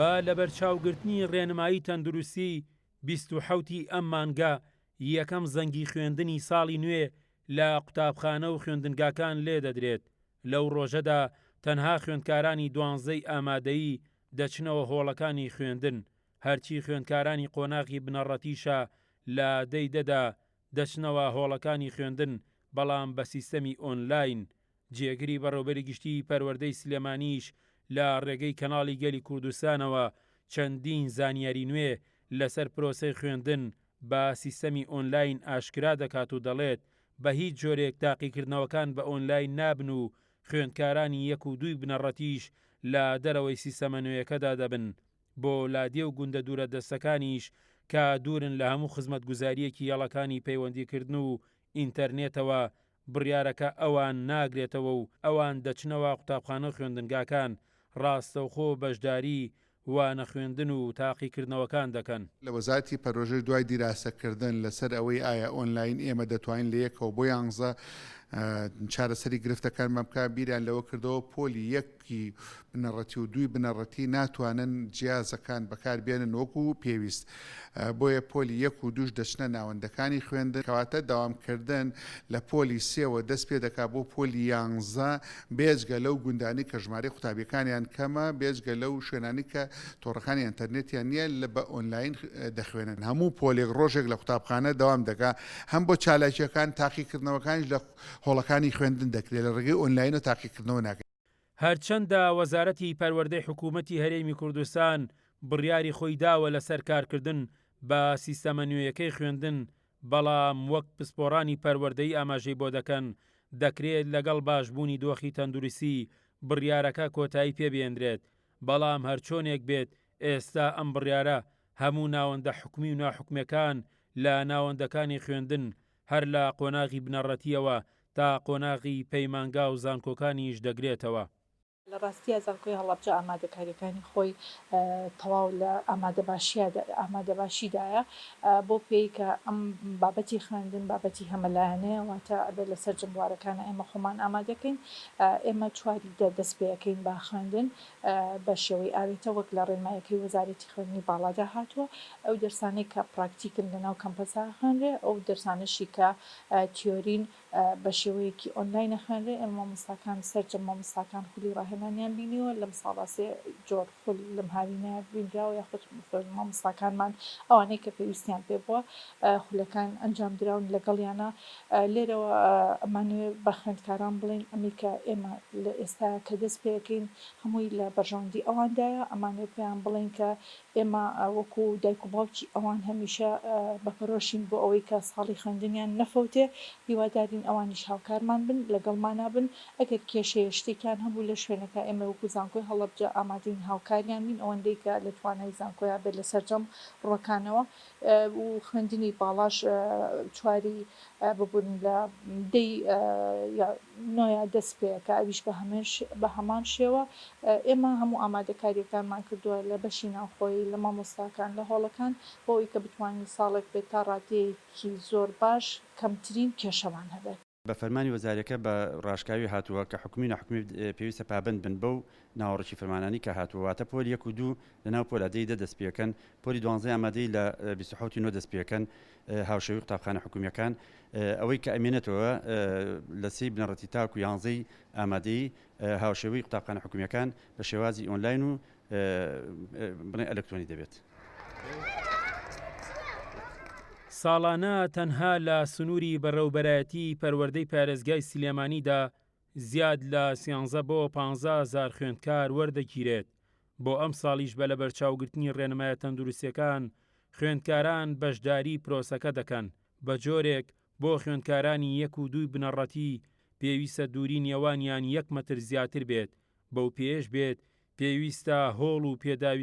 با لە بەرچاوگرتنی ڕێنمایی تەندروستی 27 ئەم مانگە یەکەم زەنگی خوێندنی ساڵی نوێ لە قوتابخانە و خوێندنگاکان لێ دەدرێت. لەو ڕۆژەدا تەنها خوێندکارانی 12 ئامادەیی دەچنەوە هۆڵەکانی خوێندن، هەرچی خوێندکارانی قۆناغی بنەڕەتیشە لە دەیدەدا دەچنەوە هۆڵەکانی خوێندن، بەڵام بە سیستەمی ئۆنلاین. جێگری بەڕێوەبەری گشتی پەروەردەی سلێمانیش لە ڕێگەی کەناڵی گەلی کوردستانەوە چەندین زانیاری نوێ لەسەر پرۆسەی خوێندن بە سیستەمی ئۆنلاین ئاشکرا دەکات و دەڵێت بە هیچ جۆرێک تاقیکردنەوەکان بە ئۆنلاین نابن و خوێندکارانی 1 و 2 بنەڕەتیش لە دەرەوەی سیستەمە نوێیەکەدا دەبن. بۆ لادێ و گوندە دوورە دەستەکانیش کە دوورن لە هەموو خزمەتگوزاریەکی یاڵەکانی پەیوەندیکردن و ئینتەرنێتەوە، بڕیارەکە ئەوان ناگرێتەوە و ئەوان دەچنەوە قوتابخانە و خوێندنگاکان ڕاستەوخۆ بەشداری وانە خوێندن و تاقیکردنەوەکان دەکەن. لە وەزارەتی پەروەژەی دوای دیراسەکردن لەسەر ئەوەی ئایا ئۆنلاین ئێمە دەتوانین لە یەکەوە بۆ 11 چارەسەری گرفتەکانمان بکە، بیریان لەوە کردەوە پۆلی 1 بنەڕەتی و 2 بنەڕەتی ناتوانن جیازەکان بەکاربێنن وەکو پێویست، بۆیە پۆلی 1 و 2 دەچنە ناوەندەکانی خوێندن، کەواتە داوامکردن لە پۆلی 3ەوە دەست پێ دەکا بۆ پۆلی 11 بێجگە لەو گوندانی کە ژمارە قوتابیەکانیان کەمە، بێجگە لەو شوێنانی کە تۆڕەکانی ئینتەرنێتیان نییە لە بە ئۆنلاین دەخوێنن. هەموو پۆلێک ڕۆژێک لە قوتابخانە دەوام دەکا، هەم بۆ چالاکیەکان تاقیکردنەوەکانیش لە هۆڵەکانی خوێندن دەکرێت لە ڕێگەی ئۆنلاین و تاقیکردنەوە ناکرێت. هەرچەندە وەزارەتی پەروەردەی حکوومەتی هەرێمی کوردستان بڕیاری خۆی داوە لەسەر کارکردن بە سیستەمە نوێیەکەی خوێندن، بەڵام وەک پسپۆڕانی پەروەردەی ئاماژەی بۆ دەکەن دەکرێت لەگەڵ باشبوونی دۆخی تەندروستی بڕیارەکە کۆتایی پێبێنرێت. بەڵام هەرچۆنێک بێت ئێستا ئەم بڕیارە هەموو ناوەندە حکومی و ناحکومیەکان لە ناوەندەکانی خوێندن هەر لە قۆناغی بنەڕەتیەوە تا قۆناغی پەیمانگا و زانکۆکانیش دەگرێتەوە. لە ڕاستیە زانکۆی هەڵەبجە ئامادەکاریەکانی خۆی تەواو لە ئامادەباشیدایە بۆ پێی کە ئەم بابەتی خوێندن بابەتی هەمەلایەنەیە، واتە ئەبێت لەسەر جموارەکانە ئێمە خۆمان ئامادەکەین، ئێمە چواری دەست پێەکەین با خوێندن بە شێوەی ئاوێتە وەک لە ڕێنمایەکەی وەزارەتی خوێندنی باڵادا هاتووە. ئەو دەرسانەی کە پراکتیکن لەناو کەمپەسا خوێنرێ، ئەو دەرسانەشی کە تیۆرین بە شێوەیەکی ئۆنلاینە خوێنرێ، ئێمە مامۆستاکان سەرجەم مامۆستاکان خولی ڕاهێنانیان بینیوە لەم ساڵە 3 جۆر خول لەم هاوینە بینراوە، یاخود مامۆستاکانمان ئەوانەی کە پێویستیان پێ بووە خولەکان ئەنجام دراون لەگەڵیانە. لێرەوە ئەمانوێ بە خوێندکاران بڵێن ئەمی کە ئێمە لە ئێستا کە دەست پێەکەین هەمووی لە بەرژەوەندی ئەواندایە، ئەمانوێ پێیان بڵێن کە ئێمە وەکو دایک و باوکی ئەوان هەمیشە بەپەرۆشین بۆ ئەوەی کە ساڵی خوێندنیان نەفەوتێ، هیوادارین ئەوانیش هاوکارمان بن لەگەڵمانە بن. ئەگەر کێشەیە شتێکیان هەبوو لە شوێنەکە ئێمە وەکو زانکۆی هەڵەبجە ئامادەین هاوکاریان بین، ئەوەندەی کە لە توانای زانکۆیە بێت لە سەرجەم ڕۆکانەوە و خوێندنی باڵاش چواری ببوون لە دەی نۆیە دەست پێ کە ئەویش بە هەمان شێوە ئێمە هەموو ئامادەکاریەکانمان کردووە لە بەشی ناوخۆی لە مامۆستاکان لە هۆڵەکان بۆ ئەوەی کە بتوانین ساڵێک بێت تا ڕادەیەکی زۆر باش کەمترین کێشەمان هەبێت. بە فەرمانی وەزارەکە بە ڕاشکاوی هاتووە کە حکومی ناحکومی پێویستە پابند بن بەو ناوەڕێکی فەرمانانی کە هاتووەواتە پۆلی 1 و 2 لەناو پۆلادەیدا دەست پێەکەن، پۆلی 12 ئامادەی لە 27 دەست پێەکەن هاوشێوی قوتابخانە حکومیەکان، ئەوەی کە ئەمێنێتەوە لە 3 بنەڕەتی تاکو 11 ئامادەی هاوشێوی قوتابخانە حکومیەکان بە شێوازی ئۆنلاین و بڵێن ئەلکترۆنی دەبێت. ساڵانە تەنها لە سنووری بەڕێوەبەرایەتی پەروەردەی پارێزگای سلێمانیدا زیاد لە 13 بۆ 15,000 خوێندکار وەردەگیرێت. بۆ ئەم ساڵیش بە لە بەرچاوگرتنی ڕێنمایە تەندروستیەکان خوێندکاران بەشداری پرۆسەکە دەکەن. بە جۆرێک بۆ خوێندکارانی 1 و 2 بنەڕەتی پێویستە دووری نێوانیان 1 مەتر زیاتر بێت. بەو پێش بێت پێویستە هۆڵ و پێداوی